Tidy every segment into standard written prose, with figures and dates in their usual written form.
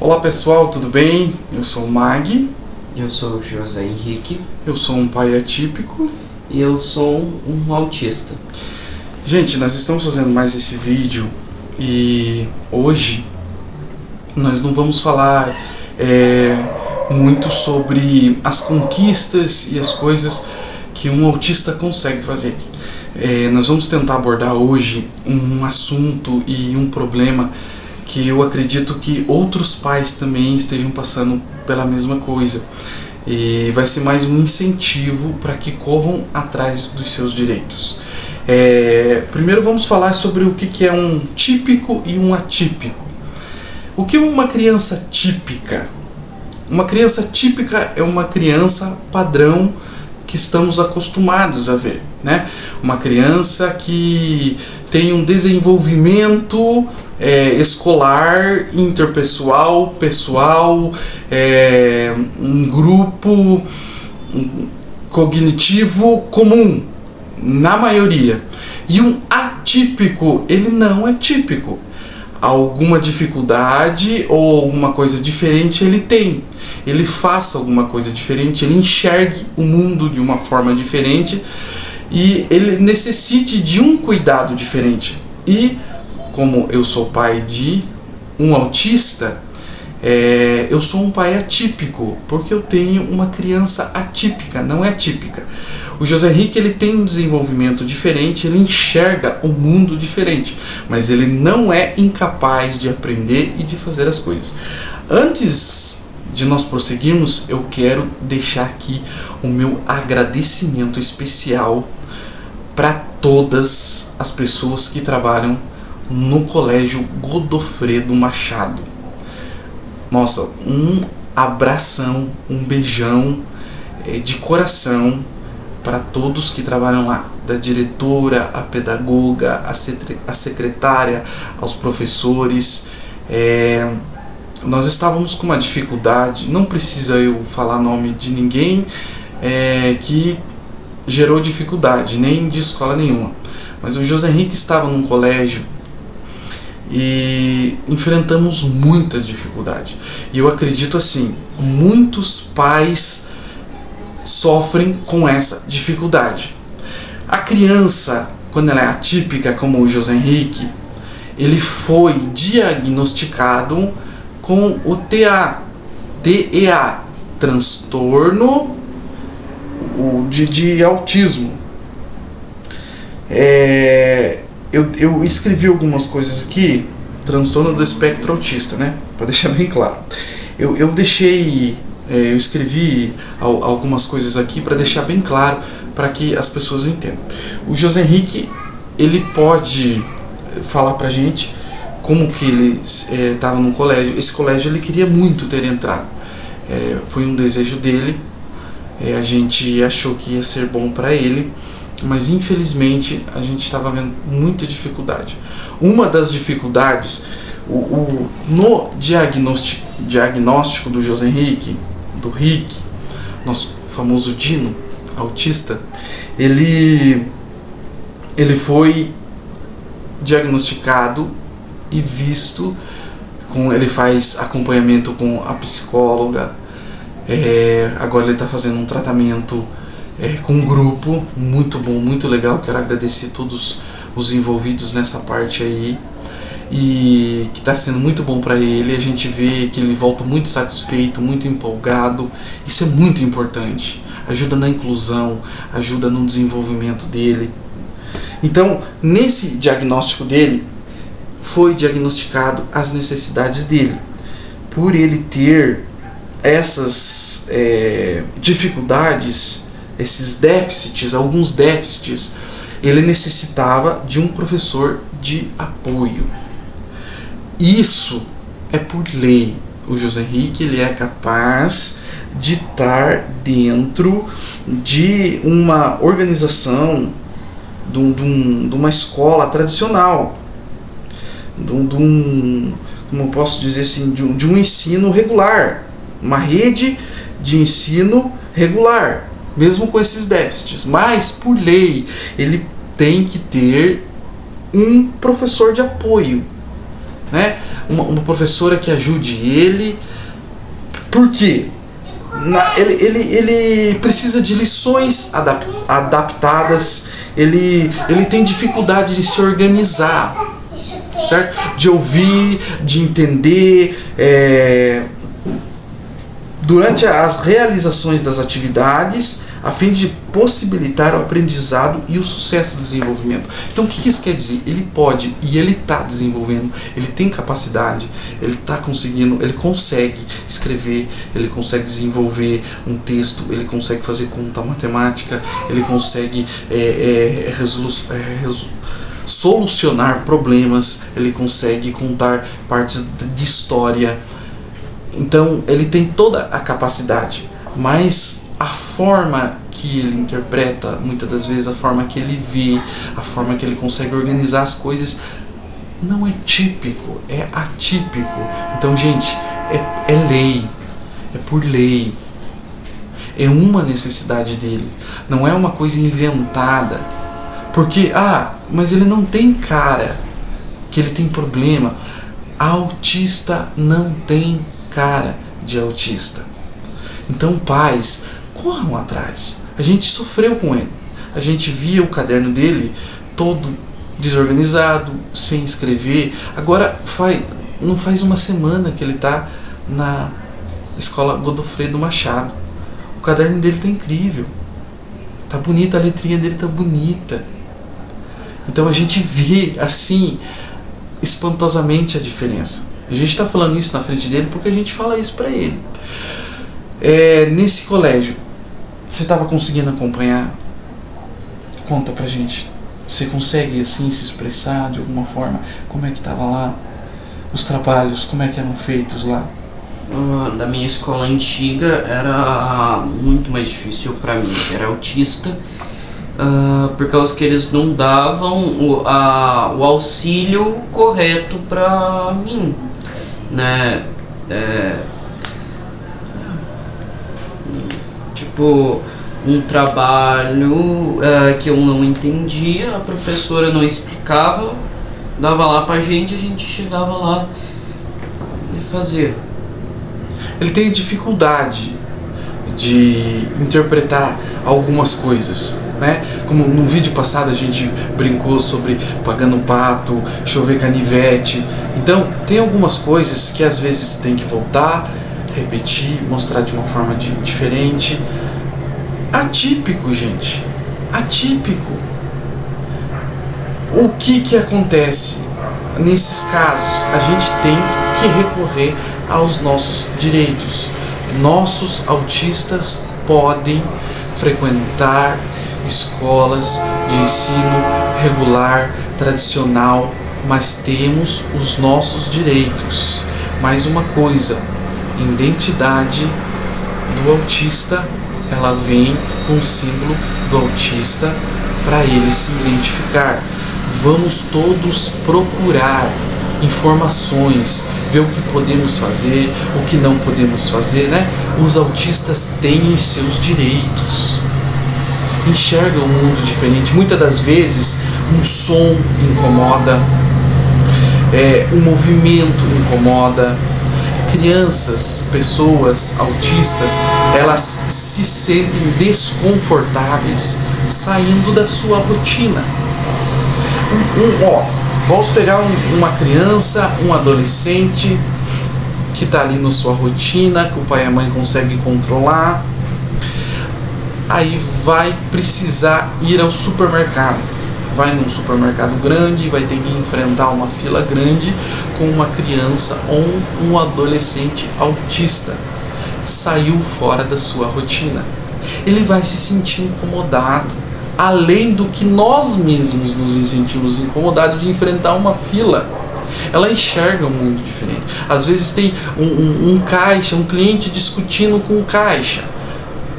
Olá pessoal, tudo bem? Eu sou o Mag. Eu sou o José Henrique. Eu sou um pai atípico. E eu sou um autista. Gente, nós estamos fazendo mais esse vídeo e hoje nós não vamos falar muito sobre as conquistas e as coisas que um autista consegue fazer. Nós vamos tentar abordar hoje um assunto e um problema que eu acredito que outros pais também estejam passando pela mesma coisa. E vai ser mais um incentivo para que corram atrás dos seus direitos. Primeiro vamos falar sobre o que é um típico e um atípico. O que é uma criança típica? Uma criança típica é uma criança padrão que estamos acostumados a ver, né? Uma criança que tem um desenvolvimento escolar, interpessoal, pessoal, um grupo cognitivo comum, na maioria. E um atípico, ele não é típico. Alguma dificuldade ou alguma coisa diferente ele tem. Ele faça alguma coisa diferente, ele enxergue o mundo de uma forma diferente e ele necessite de um cuidado diferente. E como eu sou pai de um autista, eu sou um pai atípico, porque eu tenho uma criança atípica, não é típica. O José Henrique, ele tem um desenvolvimento diferente, ele enxerga o mundo diferente, mas ele não é incapaz de aprender e de fazer as coisas. Antes de nós prosseguirmos, eu quero deixar aqui o meu agradecimento especial para todas as pessoas que trabalham no Colégio Godofredo Machado. Nossa, um abração, um beijão de coração para todos que trabalham lá, da diretora, a pedagoga, a secretária, aos professores. Nós estávamos com uma dificuldade, não precisa eu falar nome de ninguém que gerou dificuldade, nem de escola nenhuma, mas o José Henrique estava num colégio e enfrentamos muitas dificuldades. E eu acredito assim, muitos pais sofrem com essa dificuldade. A criança, quando ela é atípica, como o José Henrique, ele foi diagnosticado com o TEA, transtorno de autismo. Eu escrevi algumas coisas aqui, transtorno do espectro autista, né? Para deixar bem claro. Eu escrevi algumas coisas aqui para deixar bem claro, para que as pessoas entendam. O José Henrique, ele pode falar pra gente como que ele estava no colégio. Esse colégio ele queria muito ter entrado. Foi um desejo dele. A gente achou que ia ser bom para ele, mas infelizmente a gente estava vendo muita dificuldade. Uma das dificuldades, no diagnóstico do José Henrique, do Rick, nosso famoso Dino, autista, ele foi diagnosticado e visto, ele faz acompanhamento com a psicóloga, agora ele está fazendo um tratamento com um grupo muito bom, muito legal. Quero agradecer todos os envolvidos nessa parte aí, e que está sendo muito bom para ele. A gente vê que ele volta muito satisfeito, muito empolgado. Isso é muito importante, ajuda na inclusão, ajuda no desenvolvimento dele. Então, nesse diagnóstico dele, foi diagnosticado as necessidades dele. Por ele ter essas dificuldades, esses déficits, alguns déficits, ele necessitava de um professor de apoio. Isso é por lei. O José Henrique, ele é capaz de estar dentro de uma organização, de uma escola tradicional, como eu posso dizer assim, de um ensino regular, uma rede de ensino regular, mesmo com esses déficits. Mas, por lei, ele tem que ter um professor de apoio, né? Uma professora que ajude ele. Por quê? Ele precisa de lições adaptadas, ele tem dificuldade de se organizar, certo? De ouvir, de entender, durante as realizações das atividades, a fim de possibilitar o aprendizado e o sucesso do desenvolvimento. Então o que isso quer dizer? Ele pode, e ele está desenvolvendo, ele tem capacidade, ele está conseguindo, ele consegue escrever, ele consegue desenvolver um texto, ele consegue fazer conta matemática, ele consegue solucionar problemas, ele consegue contar partes de história. Então ele tem toda a capacidade, mas a forma que ele interpreta, muitas das vezes a forma que ele vê, a forma que ele consegue organizar as coisas, não é típico, é atípico. Então, gente, é lei, é por lei, é uma necessidade dele, não é uma coisa inventada, porque, mas ele não tem cara, que ele tem problema. Autista não tem cara de autista. Então, pais, corram atrás. A gente sofreu com ele. A gente via o caderno dele todo desorganizado, sem escrever. Agora, não faz uma semana que ele está na escola Godofredo Machado. O caderno dele está incrível. Tá bonita, a letrinha dele tá bonita. Então a gente vê, assim, espantosamente a diferença. A gente está falando isso na frente dele porque a gente fala isso para ele. Nesse colégio, você estava conseguindo acompanhar? Conta pra gente. Você consegue, assim, se expressar de alguma forma? Como é que estava lá? Os trabalhos, como é que eram feitos lá? Da minha escola antiga era muito mais difícil para mim. Era autista, por causa que eles não davam o auxílio correto para mim, né? Tipo, um trabalho que eu não entendia, a professora não explicava, dava lá pra gente, a gente chegava lá e fazia. Ele tem dificuldade de interpretar algumas coisas, né? Como no vídeo passado a gente brincou sobre pagando pato, chover canivete. Então tem algumas coisas que às vezes tem que voltar, repetir, mostrar de uma forma diferente. Atípico, gente. Atípico. O que acontece nesses casos? A gente tem que recorrer aos nossos direitos. Nossos autistas podem frequentar escolas de ensino regular, tradicional, mas temos os nossos direitos. Mais uma coisa, identidade do autista, ela vem com o símbolo do autista para ele se identificar. Vamos todos procurar informações, ver o que podemos fazer, o que não podemos fazer, né? Os autistas têm seus direitos, enxergam o mundo diferente. Muitas das vezes um som incomoda, um movimento incomoda. Crianças, pessoas autistas, elas se sentem desconfortáveis saindo da sua rotina. Vamos pegar uma criança, um adolescente que está ali na sua rotina, que o pai e a mãe conseguem controlar. Aí vai precisar ir ao supermercado. Vai num supermercado grande, vai ter que enfrentar uma fila grande com uma criança ou um adolescente autista. Saiu fora da sua rotina. Ele vai se sentir incomodado, além do que nós mesmos nos sentimos incomodados de enfrentar uma fila. Ela enxerga um mundo diferente. Às vezes tem um caixa, um cliente discutindo com o caixa,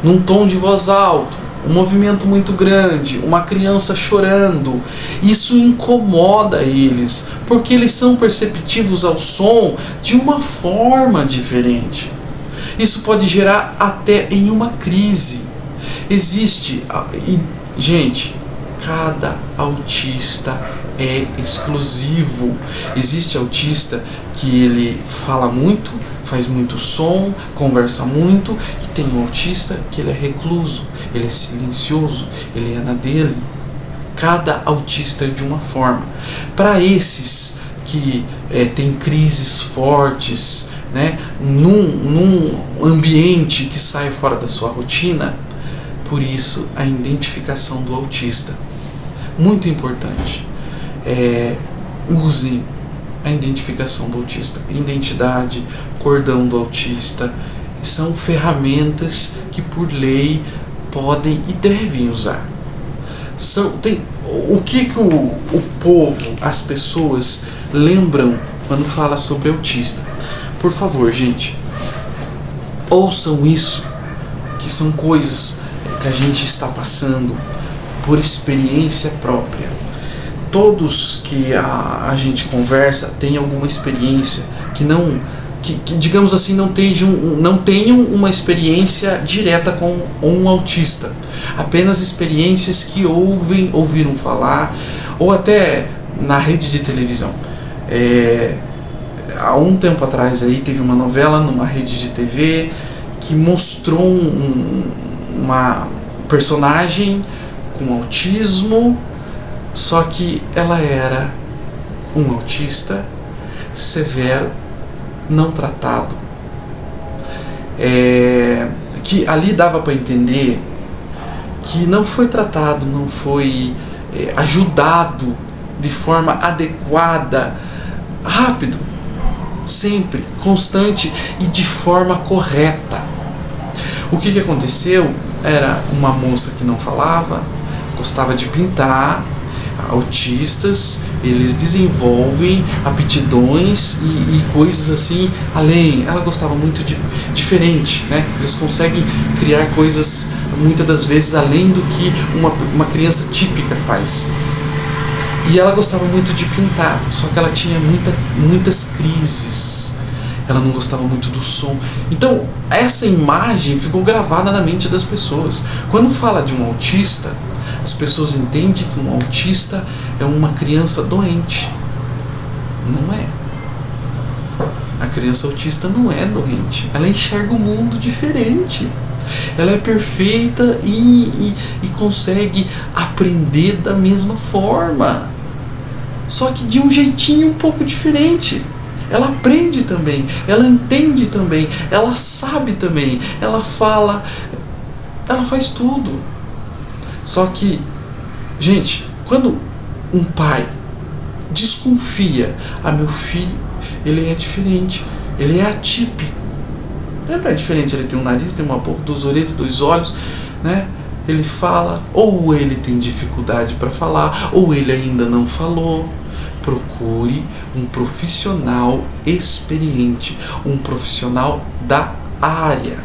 num tom de voz alto, um movimento muito grande, uma criança chorando. Isso incomoda eles, porque eles são perceptivos ao som de uma forma diferente. Isso pode gerar até em uma crise. Existe, gente, cada autista é exclusivo. Existe autista que ele fala muito, faz muito som, conversa muito, e tem um autista que ele é recluso, ele é silencioso, ele é na dele. Cada autista é de uma forma. Para esses que tem crises fortes, né, num ambiente que sai fora da sua rotina, por isso a identificação do autista. Muito importante. Usem a identificação do autista. Identidade, cordão do autista, são ferramentas que por lei podem e devem usar. O que o povo, as pessoas lembram quando fala sobre autista? Por favor, gente, ouçam isso, que são coisas que a gente está passando por experiência própria. Todos que a gente conversa têm alguma experiência que digamos assim, não tenham uma experiência direta com um autista, apenas experiências que ouviram falar, ou até na rede de televisão. Há um tempo atrás aí teve uma novela numa rede de TV que mostrou uma personagem com autismo, só que ela era um autista severo, não tratado. Que ali dava para entender que não foi tratado, não foi ajudado de forma adequada, rápido, sempre, constante e de forma correta. O que aconteceu? Era uma moça que não falava, gostava de pintar. Autistas, eles desenvolvem aptidões e coisas assim além. Ela gostava muito de diferente, né? Eles conseguem criar coisas muitas das vezes além do que uma criança típica faz. E ela gostava muito de pintar, só que ela tinha muitas crises. Ela não gostava muito do som. Então, essa imagem ficou gravada na mente das pessoas. Quando fala de um autista, as pessoas entendem que um autista é uma criança doente. Não é. A criança autista não é doente. Ela enxerga o mundo diferente. Ela é perfeita e consegue aprender da mesma forma. Só que de um jeitinho um pouco diferente. Ela aprende também, ela entende também, ela sabe também, ela fala, ela faz tudo. Só que, gente, quando um pai desconfia, meu filho, ele é diferente, ele é atípico. Ele não é diferente, ele tem um nariz, tem uma boca, 2 orelhas, 2 olhos, né? Ele fala, ou ele tem dificuldade para falar, ou ele ainda não falou. Procure um profissional experiente, um profissional da área,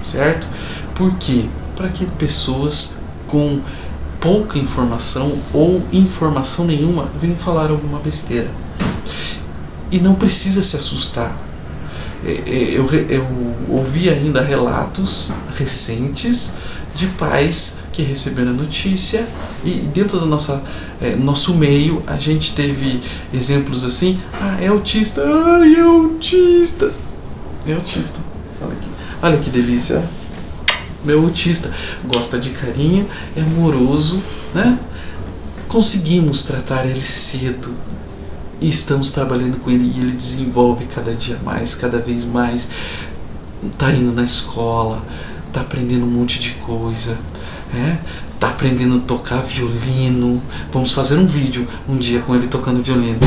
certo? Por quê? Para que pessoas com pouca informação ou informação nenhuma venham falar alguma besteira. E não precisa se assustar. Eu ouvi ainda relatos recentes de pais que receberam a notícia e dentro do nosso meio a gente teve exemplos assim: é autista, é autista, é autista, olha que delícia, meu autista gosta de carinho, é amoroso, né? Conseguimos tratar ele cedo e estamos trabalhando com ele e ele desenvolve cada dia mais, cada vez mais, tá indo na escola, tá aprendendo um monte de coisa, tá aprendendo a tocar violino. Vamos fazer um vídeo um dia com ele tocando violino,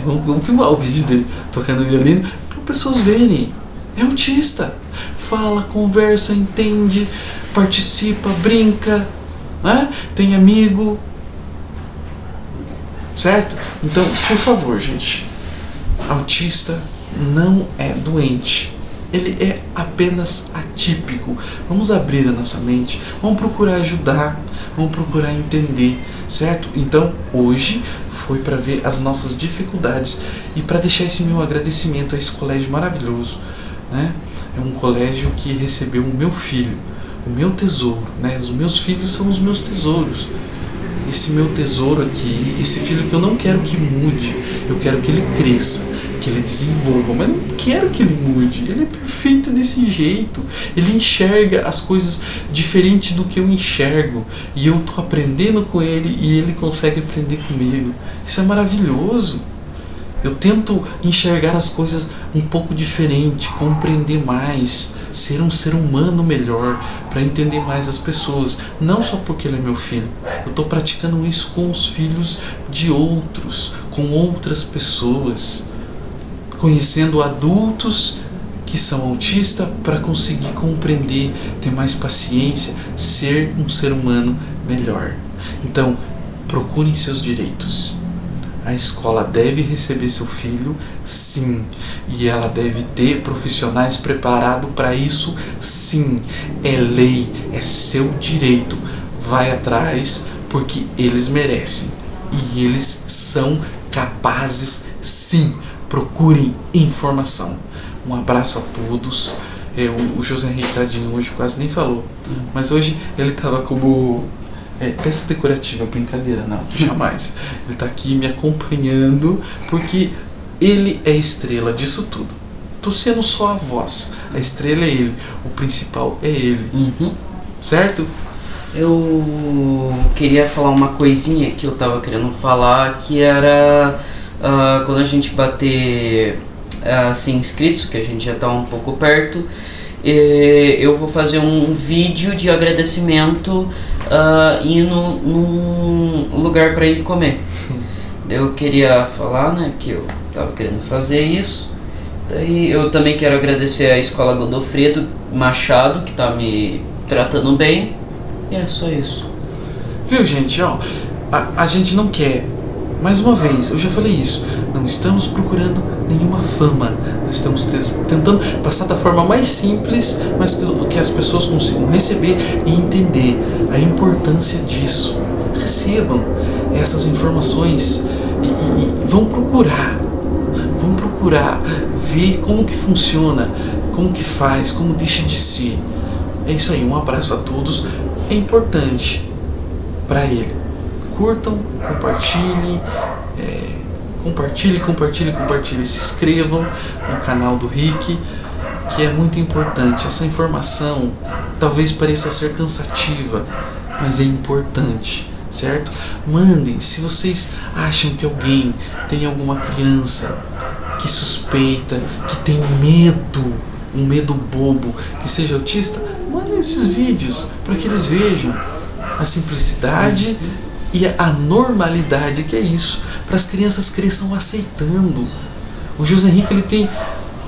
vamos filmar o vídeo dele tocando violino para pessoas verem. É autista, fala, conversa, entende, participa, brinca, tem amigo, certo? Então, por favor, gente, autista não é doente. Ele é apenas atípico. Vamos abrir a nossa mente, vamos procurar ajudar, vamos procurar entender, certo? Então, hoje foi para ver as nossas dificuldades e para deixar esse meu agradecimento a esse colégio maravilhoso, né? É um colégio que recebeu o meu filho, o meu tesouro, né? Os meus filhos são os meus tesouros. esse meu tesouro aqui, esse filho que eu não quero que mude, eu quero que ele cresça, que ele desenvolva, mas não quero que ele mude, ele é perfeito desse jeito, ele enxerga as coisas diferente do que eu enxergo, e eu tô aprendendo com ele e ele consegue aprender comigo. Isso é maravilhoso. Eu tento enxergar as coisas um pouco diferente, compreender mais, ser um ser humano melhor, para entender mais as pessoas, não só porque ele é meu filho. Eu estou praticando isso com os filhos de outros, com outras pessoas, conhecendo adultos que são autistas para conseguir compreender, ter mais paciência, ser um ser humano melhor. Então, procurem seus direitos. A escola deve receber seu filho, sim, e ela deve ter profissionais preparados para isso, sim. É lei, é seu direito. Vai atrás, porque eles merecem e eles são capazes, sim. Procurem informação. Um abraço a todos. O José Henrique, tadinho, hoje quase nem falou, mas hoje ele estava como peça decorativa, brincadeira, não, jamais. Ele está aqui me acompanhando porque ele é a estrela disso tudo. Tô sendo só a voz, a estrela é ele, o principal é ele, certo? Eu queria falar uma coisinha que eu tava querendo falar, que era quando a gente bater 100 inscritos, que a gente já tá um pouco perto, eu vou fazer um vídeo de agradecimento indo num lugar para ir comer. Eu queria falar, né, que eu tava querendo fazer isso. Daí eu também quero agradecer a Escola Godofredo Machado, que tá me tratando bem. E é só isso. Viu, gente? Ó, a gente não quer, mais uma vez, eu já falei isso, não estamos procurando nenhuma fama. Nós estamos tentando passar da forma mais simples, mas que as pessoas consigam receber e entender a importância disso. Recebam essas informações e vão procurar ver como que funciona, como que faz, como deixa de ser. É isso aí, um abraço a todos. É importante para ele. Curtam, compartilhem, compartilhem, se inscrevam no canal do Rick, que é muito importante. Essa informação talvez pareça ser cansativa, mas é importante, certo? Mandem, se vocês acham que alguém tem alguma criança que suspeita, que tem medo, um medo bobo, que seja autista, mandem esses vídeos para que eles vejam a simplicidade e a normalidade que é isso, para as crianças cresçam aceitando. O José Henrique, ele tem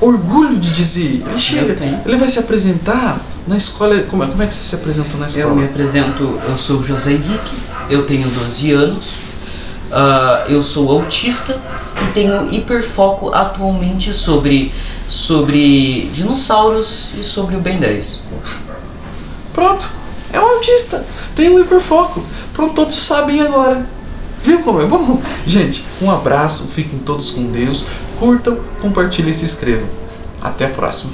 orgulho de dizer, ele chega, ele vai se apresentar na escola. Como é que você se apresentou na escola? Eu me apresento, eu sou o José Henrique, eu tenho 12 anos, eu sou autista e tenho hiperfoco atualmente sobre dinossauros e sobre o Ben 10. Pronto, é um autista, tem um hiperfoco. Pronto, todos sabem agora. Viu como é bom? Gente, um abraço, fiquem todos com Deus, curtam, compartilhem e se inscrevam. Até a próxima.